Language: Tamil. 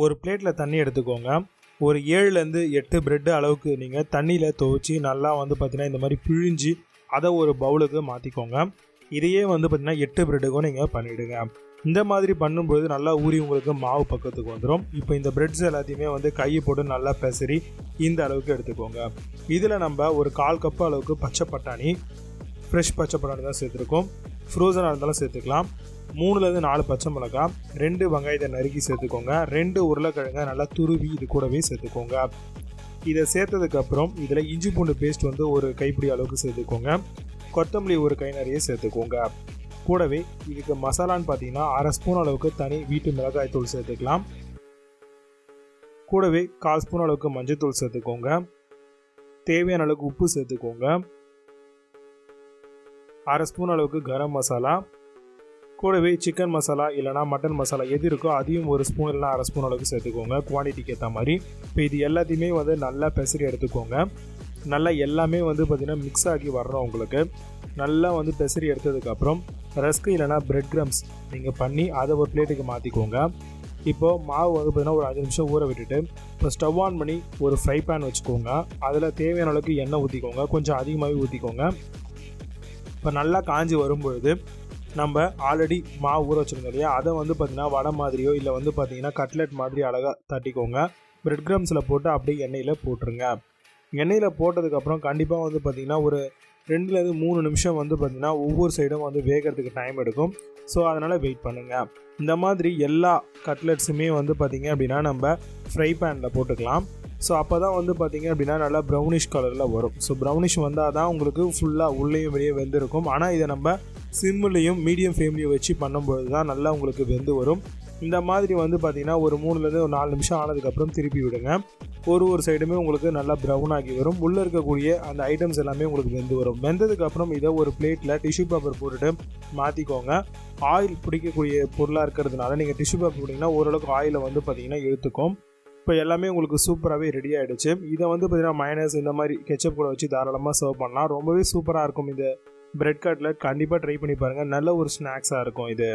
ஒரு பிளேட்டில் தண்ணி எடுத்துக்கோங்க. ஒரு 7லேருந்து 8 பிரெட் அளவுக்கு நீங்கள் தண்ணியில் துவைச்சி நல்லா வந்து பார்த்தீங்கன்னா இந்த மாதிரி பிழிஞ்சு அதை ஒரு பவுலுக்கு மாற்றிக்கோங்க. இதையே வந்து பார்த்தீங்கன்னா 8 பிரெட்டுக்கும் நீங்கள் பண்ணிவிடுங்க. இந்த மாதிரி பண்ணும்போது நல்லா ஊறி உங்களுக்கு மாவு பக்கத்துக்கு வந்துடும். இப்போ இந்த பிரெட்ஸ் எல்லாத்தையுமே வந்து கையை போட்டு நல்லா பெசரி இந்த அளவுக்கு எடுத்துக்கோங்க. இதில் நம்ம ஒரு 1/4 கப் அளவுக்கு பச்சை பட்டாணி, ஃப்ரெஷ் பச்சை பட்டாணி தான் சேர்த்துருக்கோம். ஃப்ரோசனாக இருந்தாலும் சேர்த்துக்கலாம். 3லேருந்து 4 பச்சை மிளகாய், 2 வெங்காயத்தை நறுக்கி சேர்த்துக்கோங்க. 2 உருளைக்கிழங்க நல்லா துருவி இது கூடவே சேர்த்துக்கோங்க. இதை சேர்த்ததுக்கப்புறம் இதில் இஞ்சி பூண்டு பேஸ்ட் வந்து ஒரு கைப்பிடி அளவுக்கு சேர்த்துக்கோங்க. கொத்தமல்லி ஒரு கை நிறைய சேர்த்துக்கோங்க. கூடவே இதுக்கு மசாலான்னு பார்த்தீங்கன்னா 1/2 ஸ்பூன் அளவுக்கு தனி வீட்டு மிளகாய் தூள் சேர்த்துக்கலாம். கூடவே 1/4 ஸ்பூன் அளவுக்கு மஞ்சள் தூள் சேர்த்துக்கோங்க. தேவையான அளவுக்கு உப்பு சேர்த்துக்கோங்க. 1/2 ஸ்பூன் அளவுக்கு கரம் மசாலா, கூடவே சிக்கன் மசாலா இல்லைனா மட்டன் மசாலா எது இருக்கோ அதையும் 1 ஸ்பூன் இல்லைனா 1/2 ஸ்பூன் அளவுக்கு சேர்த்துக்கோங்க, குவான்டிட்டிக்கு ஏற்ற மாதிரி. இப்போ இது எல்லாத்தையுமே வந்து நல்லா பெசரி எடுத்துக்கோங்க. நல்லா எல்லாமே வந்து பார்த்திங்கன்னா மிக்ஸ் ஆகி வரணும். உங்களுக்கு நல்லா வந்து பெசரி எடுத்ததுக்கப்புறம் ரஸ்க்கு இல்லைனா பிரெட் கிரம்ஸ் நீங்கள் பண்ணி அதை ஒரு பிளேட்டுக்கு மாற்றிக்கோங்க. இப்போது மாவு வந்து பார்த்திங்கன்னா ஒரு 5 நிமிஷம் ஊற விட்டுட்டு இப்போ ஸ்டவ் ஆன் பண்ணி ஒரு ஃப்ரை பேன் வச்சுக்கோங்க. அதில் தேவையான அளவுக்கு எண்ணெய் ஊற்றிக்கோங்க, கொஞ்சம் அதிகமாகவே ஊற்றிக்கோங்க. இப்போ நல்லா காஞ்சி வரும்பொழுது நம்ம ஆல்ரெடி மாவு ஊற வச்சுருந்தோம் இல்லையா, அதை வந்து பார்த்திங்கன்னா வடை மாதிரியோ இல்லை வந்து பார்த்திங்கன்னா கட்லெட் மாதிரி அழகாக தட்டிக்கோங்க. பிரெட் கிரம்ஸில் போட்டு அப்படியே எண்ணெயில் போட்டுருங்க. எண்ணெயில் போட்டதுக்கப்புறம் கண்டிப்பாக வந்து பார்த்திங்கன்னா ஒரு 2லேருந்து 3 நிமிஷம் வந்து பார்த்திங்கன்னா ஒவ்வொரு சைடும் வந்து வேகிறதுக்கு டைம் எடுக்கும். ஸோ அதனால் வெயிட் பண்ணுங்கள். இந்த மாதிரி எல்லா கட்லெட்ஸுமே வந்து பார்த்திங்க அப்படின்னா நம்ம ஃப்ரை பேனில் போட்டுக்கலாம். ஸோ அப்போ தான் வந்து பார்த்திங்க அப்படின்னா நல்லா ப்ரௌனிஷ் கலரில் வரும். ஸோ ப்ரௌனிஷ் வந்தால் தான் உங்களுக்கு ஃபுல்லாக உள்ளேயும் வெளியே வெந்திருக்கும். ஆனால் இதை நம்ம சிம்மிலையும் மீடியம் ஃப்ளேம்லையும் வச்சு பண்ணும்போது தான் நல்லா உங்களுக்கு வெந்து வரும். இந்த மாதிரி வந்து பார்த்திங்கன்னா ஒரு 3லேருந்து 4 நிமிஷம் ஆனதுக்கப்புறம் திருப்பி விடுங்க. ஒரு சைடுமே உங்களுக்கு நல்லா ப்ரௌன் ஆகி வரும். உள்ளே இருக்கக்கூடிய அந்த ஐட்டம்ஸ் எல்லாமே உங்களுக்கு வெந்து வரும். வெந்ததுக்கப்புறம் இதை ஒரு பிளேட்டில் டிஷ்யூ பேப்பர் போட்டுட்டு மாற்றிக்கோங்க. ஆயில் பிடிக்கக்கூடிய பொருளாக இருக்கிறதுனால நீங்கள் டிஷ்யூ பேப்பர் போட்டிங்கன்னா ஓரளவுக்கு ஆயிலை வந்து பார்த்திங்கன்னா இழுத்துக்கும். இப்போ எல்லாமே உங்களுக்கு சூப்பராகவே ரெடி ஆகிடுச்சு. இதை வந்து பார்த்திங்கன்னா மைனஸ் இந்த மாதிரி கெச்சப் கூட வச்சு தாராளமாக சர்வ் பண்ணலாம். ரொம்பவே சூப்பராக இருக்கும் இந்த பிரெட் கட்லெட். கண்டிப்பாக ட்ரை பண்ணி பாருங்கள். நல்ல ஒரு ஸ்நாக்ஸாக இருக்கும் இது.